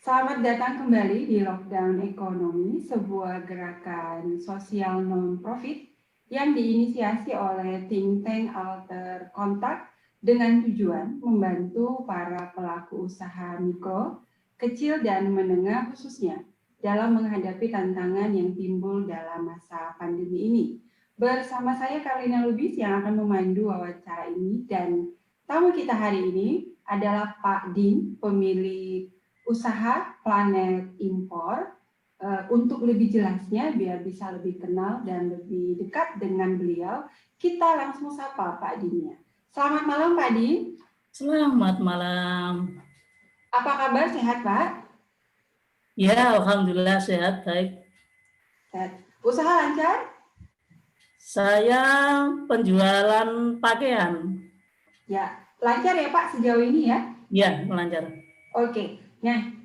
Selamat datang kembali di Lockdown Ekonomi, sebuah gerakan sosial non-profit yang diinisiasi oleh think tank Alter Kontak dengan tujuan membantu para pelaku usaha mikro, kecil, dan menengah khususnya dalam menghadapi tantangan yang timbul dalam masa pandemi ini. Bersama saya Karina Lubis yang akan memandu wawancara ini, dan tamu kita hari ini adalah Pak Din, pemilik usaha Planet Impor. Untuk lebih jelasnya, biar bisa lebih kenal dan lebih dekat dengan beliau, kita langsung sapa Pak Dinnya. Selamat malam Pak Din. Selamat malam. Apa kabar, sehat Pak? Ya, alhamdulillah sehat, baik. Sehat. Usaha lancar? Saya penjualan pakaian. Ya, lancar ya Pak sejauh ini ya? Ya, lancar. Oke, nah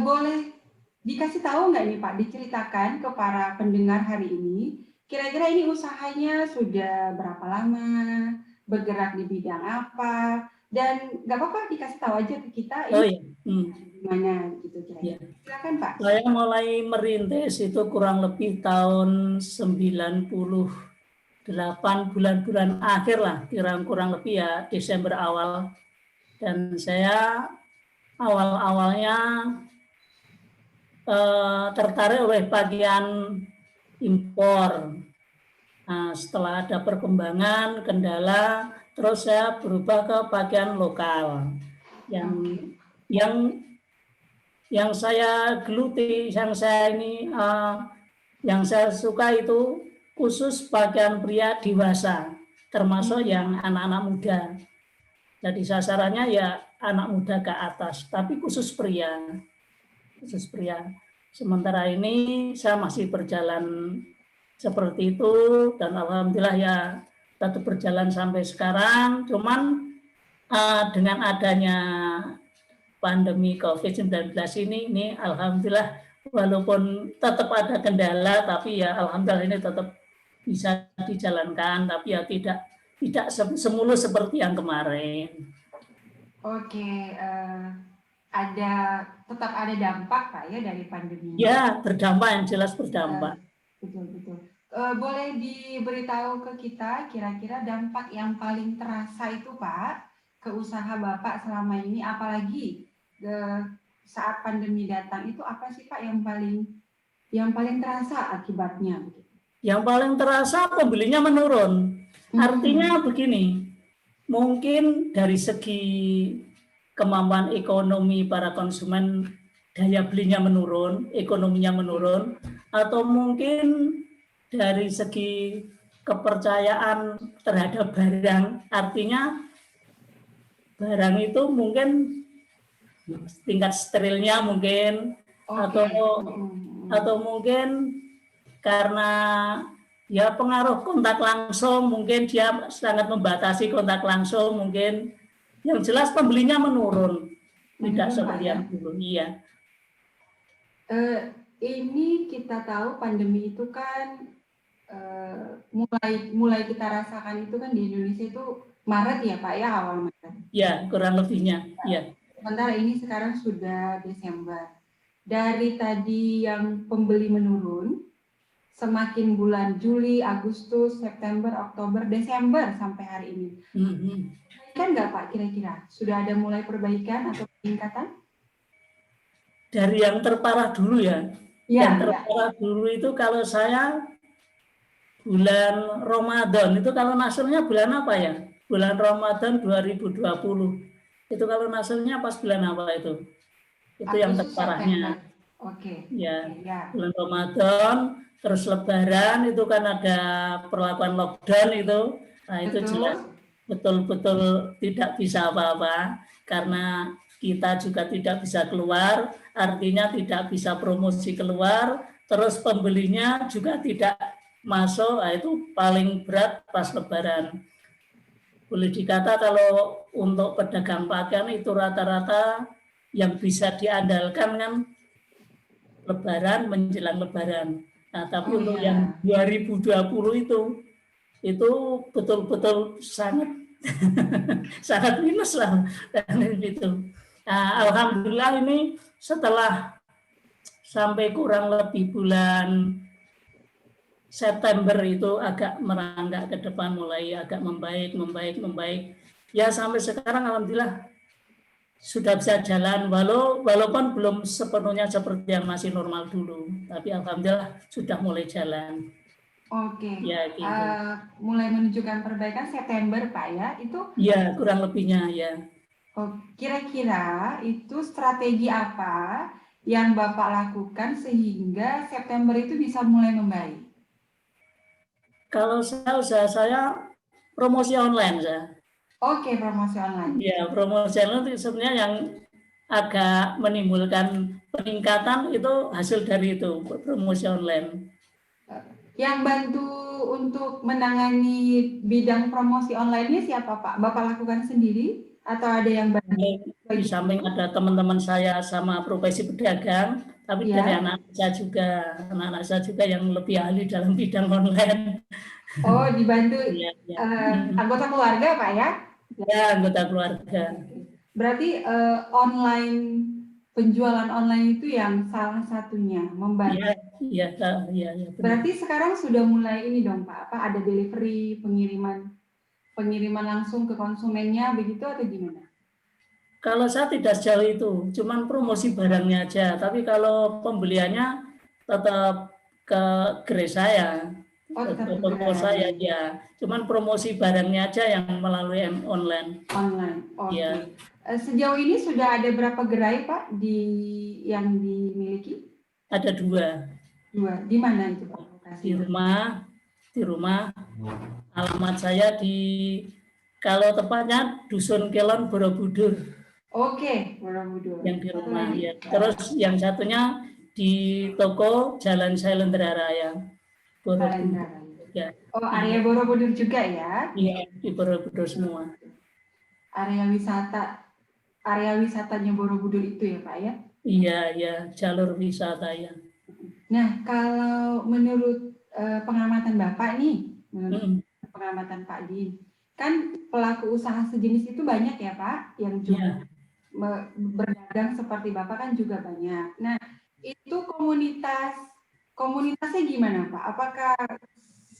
boleh dikasih tahu nggak nih Pak, diceritakan ke para pendengar hari ini, kira-kira ini usahanya sudah berapa lama, bergerak di bidang apa, dan nggak apa-apa dikasih tahu aja ke kita ini gimana gitu kira-kira. Ya. Silakan Pak. Saya mulai merintis itu kurang lebih tahun 98, bulan-bulan akhir lah, kurang lebih ya Desember awal. Dan saya awal-awalnya tertarik oleh pakaian impor. Nah, setelah ada perkembangan, kendala, terus saya berubah ke pakaian lokal. Yang saya geluti, yang saya suka itu khusus pakaian pria dewasa, termasuk yang anak-anak muda. Jadi sasarannya ya anak muda ke atas, tapi khusus pria. Sementara ini saya masih berjalan seperti itu, dan alhamdulillah ya tetap berjalan sampai sekarang. Cuman dengan adanya pandemi COVID-19 ini alhamdulillah walaupun tetap ada kendala, tapi ya alhamdulillah ini tetap bisa dijalankan, tapi ya tidak semulus seperti yang kemarin. Oke, tetap ada dampak Pak ya dari pandemi. Ya, berdampak, yang jelas berdampak. Betul. Boleh diberitahu ke kita kira-kira dampak yang paling terasa itu Pak ke usaha Bapak selama ini, apalagi saat pandemi datang, itu apa sih Pak yang paling terasa akibatnya? Yang paling terasa pembelinya menurun. Artinya begini, mungkin dari segi kemampuan ekonomi para konsumen, daya belinya menurun, ekonominya menurun, atau mungkin dari segi kepercayaan terhadap barang, artinya barang itu mungkin tingkat sterilnya mungkin, atau mungkin karena ya pengaruh kontak langsung, mungkin dia sangat membatasi kontak langsung, mungkin yang jelas pembelinya menurun, tidak seperti yang dulu. Iya. Ini kita tahu pandemi itu kan mulai kita rasakan itu kan di Indonesia itu Maret ya Pak ya, awal Maret. Ya, kurang lebihnya. Ya. Sementara ini sekarang sudah Desember. Dari tadi yang pembeli menurun, semakin bulan Juli, Agustus, September, Oktober, Desember sampai hari ini. Kan nggak Pak kira-kira? Sudah ada mulai perbaikan atau peningkatan? Dari yang terparah dulu ya. Yang terparah dulu itu kalau saya bulan Ramadan, itu kalau nasurnya bulan apa ya? Bulan Ramadan 2020. Itu kalau nasurnya pas bulan apa itu? Itu yang terparahnya. Oke. Ya, bulan Ramadan, terus Lebaran itu kan ada perlakuan lockdown itu. Nah, itu jelas betul-betul tidak bisa apa-apa karena kita juga tidak bisa keluar, artinya tidak bisa promosi keluar, terus pembelinya juga tidak masuk. Nah, itu paling berat pas Lebaran. Boleh dikata kalau untuk pedagang pakaian itu rata-rata yang bisa diandalkan kan Lebaran, menjelang Lebaran. Nah, tapi untuk yang 2020 itu betul-betul sangat sangat minus lah. Dan itu. Nah, alhamdulillah ini setelah sampai kurang lebih bulan September itu agak merangkak ke depan, mulai agak membaik. Ya sampai sekarang alhamdulillah sudah bisa jalan, walaupun belum sepenuhnya seperti yang masih normal dulu, tapi alhamdulillah sudah mulai jalan. Oke, Ya gitu. mulai menunjukkan perbaikan September Pak ya, itu Ya kurang lebihnya ya. kira-kira itu strategi apa yang Bapak lakukan sehingga September itu bisa mulai membaik? Kalau usaha saya promosi online saya. Oke, promosi online. Ya, promosi online itu sebenarnya yang agak menimbulkan peningkatan itu hasil dari itu, promosi online. Yang bantu untuk menangani bidang promosi online-nya siapa Pak? Bapak lakukan sendiri atau ada yang bantu? Di samping ada teman-teman saya sama profesi pedagang, tapi Ya. dari anak-anak saya juga yang lebih ahli dalam bidang online. Oh, dibantu Ya. anggota keluarga Pak ya? Ya, anggota keluarga. Berarti penjualan online itu yang salah satunya membantu. Iya. Berarti sekarang sudah mulai ini dong Pak, apa ada delivery, pengiriman langsung ke konsumennya begitu atau gimana? Kalau saya tidak sejauh itu, cuman promosi barangnya aja. Tapi kalau pembeliannya tetap ke gerai saya, ke toko saya ya. Cuman promosi barangnya aja yang melalui online. Online, oke. Ya. Sejauh ini sudah ada berapa gerai Pak yang dimiliki? Ada 2. 2. Di mana itu Pak? Di rumah. Alamat saya kalau tepatnya Dusun Kelon Borobudur. Oke, Borobudur. Yang di rumah ya. Terus yang satunya di toko Jalan Sailendra Raya Borobudur. Ya. Oh, area Borobudur juga ya? Iya, di Borobudur semua. Area wisatanya Borobudur itu ya Pak ya? Iya, jalur wisata ya. Nah, kalau menurut pengamatan Bapak nih, pengamatan Pak Din, kan pelaku usaha sejenis itu banyak ya Pak, yang juga berdagang seperti Bapak kan juga banyak. Nah, itu komunitasnya gimana Pak? Apakah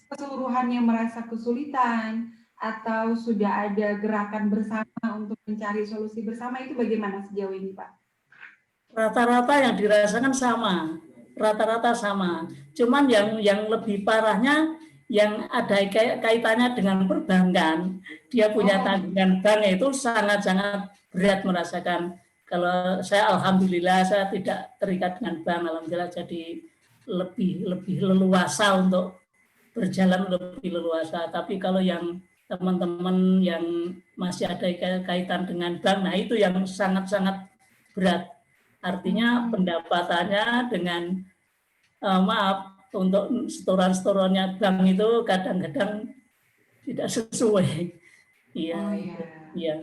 keseluruhannya merasa kesulitan atau sudah ada gerakan bersama untuk mencari solusi bersama, itu bagaimana sejauh ini Pak? Rata-rata yang dirasakan sama. Cuman yang lebih parahnya yang ada kaitannya dengan perbankan, dia punya tanggungan bank itu sangat-sangat berat merasakan. Kalau saya alhamdulillah saya tidak terikat dengan bank, alhamdulillah jadi lebih leluasa untuk berjalan lebih leluasa. Tapi kalau yang teman-teman yang masih ada kaitan dengan bank, nah itu yang sangat-sangat berat. Artinya pendapatannya dengan untuk setoran-setorannya bank itu kadang-kadang tidak sesuai. Iya.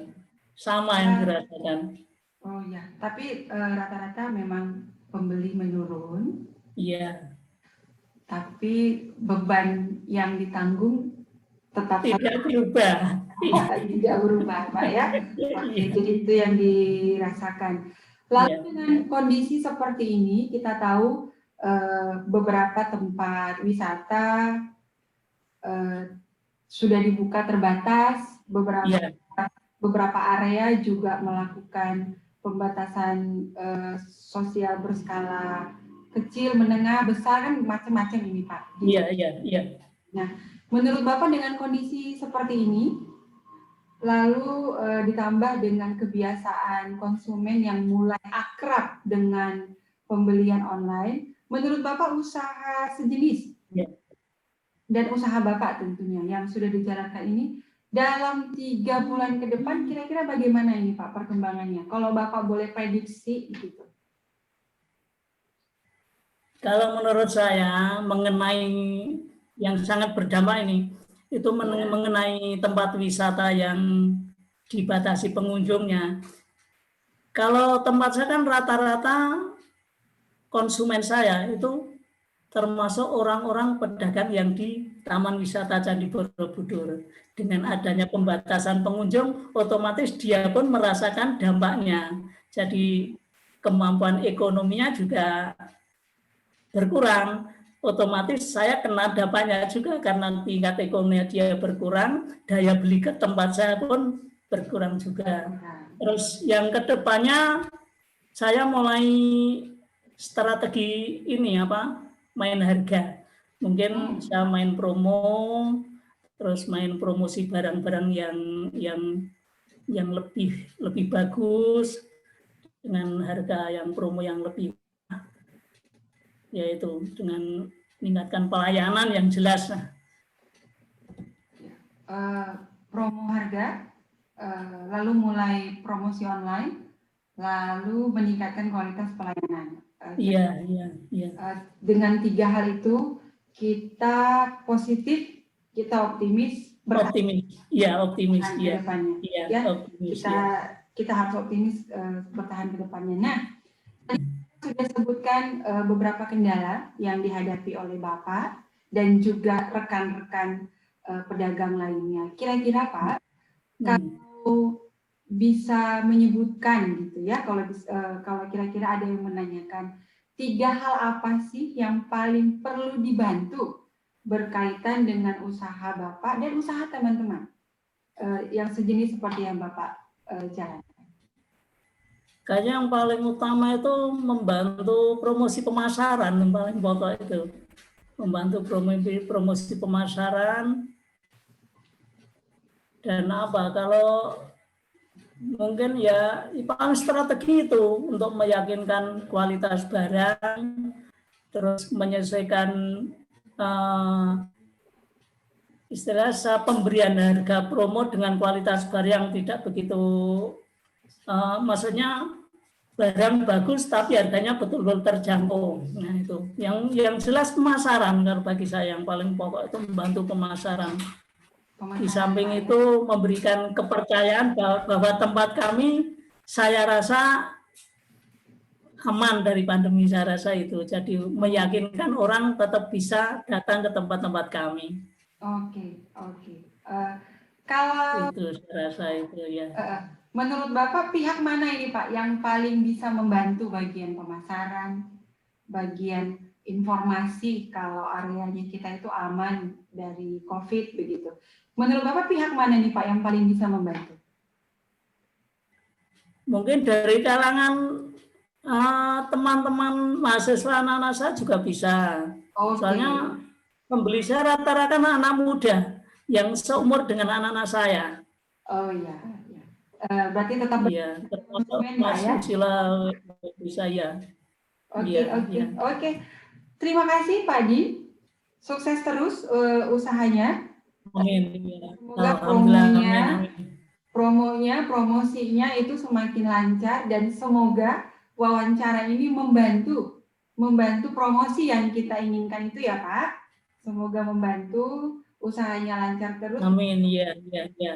Sama yang dirasakan. Oh ya, tapi rata-rata memang pembeli menurun. Iya. Tapi beban yang ditanggung tetap tidak berubah. Tidak berubah, Pak ya. Oke, jadi itu yang dirasakan. Lalu dengan kondisi seperti ini, kita tahu beberapa tempat wisata sudah dibuka terbatas, beberapa area juga melakukan pembatasan sosial berskala kecil, menengah, besar, kan macam-macam ini Pak. Iya. Nah, menurut Bapak dengan kondisi seperti ini, lalu ditambah dengan kebiasaan konsumen yang mulai akrab dengan pembelian online, menurut Bapak usaha sejenis dan usaha Bapak tentunya yang sudah dijalankan ini dalam 3 bulan ke depan kira-kira bagaimana ini Pak perkembangannya? Kalau Bapak boleh prediksi gitu. Kalau menurut saya mengenai yang sangat berdampak ini itu mengenai tempat wisata yang dibatasi pengunjungnya. Kalau tempat saya kan rata-rata konsumen saya itu termasuk orang-orang pedagang yang di Taman Wisata Candi Borobudur. Dengan adanya pembatasan pengunjung, otomatis dia pun merasakan dampaknya. Jadi kemampuan ekonominya juga berkurang, otomatis saya kena dampaknya juga karena tingkat ekonomi dia berkurang, daya beli ke tempat saya pun berkurang juga. Terus yang kedepannya saya mulai strategi ini main harga. Mungkin saya main promo, terus main promosi barang-barang yang lebih bagus dengan harga yang promo yang lebih, yaitu dengan meningkatkan pelayanan yang jelas. Promo harga, lalu mulai promosi online, lalu meningkatkan kualitas pelayanan. Iya. Dengan 3 hal itu kita positif, kita optimis, optimis. Ke depannya. Optimis, kita harus optimis bertahan ke depannya. Nah, sudah sebutkan beberapa kendala yang dihadapi oleh Bapak dan juga rekan-rekan pedagang lainnya. Kira-kira Pak, kalau bisa menyebutkan gitu ya, kalau kira-kira ada yang menanyakan 3 hal apa sih yang paling perlu dibantu berkaitan dengan usaha Bapak dan usaha teman-teman yang sejenis seperti yang Bapak jalankan? Kayaknya yang paling utama itu membantu promosi pemasaran, yang paling pokok itu. Membantu promosi pemasaran. Dan kalau mungkin ya paling strategi itu untuk meyakinkan kualitas barang, terus menyesuaikan istilahnya pemberian harga promo dengan kualitas barang yang tidak begitu, maksudnya barang bagus tapi harganya betul-betul terjangkau. Nah itu yang jelas pemasaran, kalau bagi saya yang paling pokok itu membantu pemasaran. Di samping itu memberikan kepercayaan bahwa tempat kami, saya rasa aman dari pandemi, saya rasa itu. Jadi meyakinkan orang tetap bisa datang ke tempat-tempat kami. Oke. Kalau itu saya rasa itu ya. Menurut Bapak pihak mana ini Pak yang paling bisa membantu bagian pemasaran, bagian informasi kalau areanya kita itu aman dari COVID begitu? Menurut Bapak pihak mana nih Pak yang paling bisa membantu? Mungkin dari kalangan teman-teman mahasiswa anak-anak saya juga bisa. Soalnya pembeli saya rata-rata anak muda yang seumur dengan anak-anak saya. Oh iya. Berarti tetap termasuk masuk sila bisa ya. Oke. Terima kasih Pak Di. Sukses terus usahanya. Amin. Semoga promosinya itu semakin lancar dan semoga wawancara ini membantu promosi yang kita inginkan itu ya Pak. Semoga membantu usahanya lancar terus. Amin. Ya.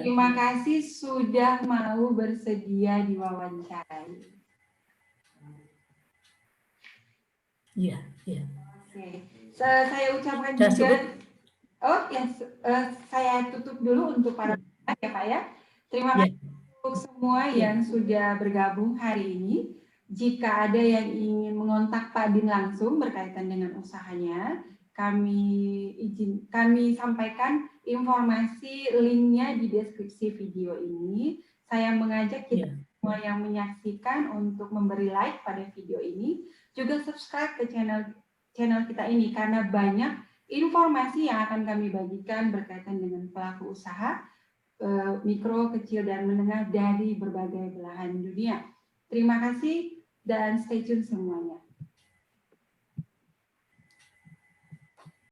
Terima kasih sudah mau bersedia diwawancarai. Iya. Oke. Saya ucapkan juga. Saya tutup dulu untuk para ya Pak ya. Terima kasih untuk semua yang sudah bergabung hari ini. Jika ada yang ingin mengontak Pak Din langsung berkaitan dengan usahanya, kami sampaikan informasi linknya di deskripsi video ini. Saya mengajak kita semua yang menyaksikan untuk memberi like pada video ini, juga subscribe ke channel kita ini karena banyak informasi yang akan kami bagikan berkaitan dengan pelaku usaha mikro, kecil, dan menengah dari berbagai belahan dunia. Terima kasih dan stay tune semuanya.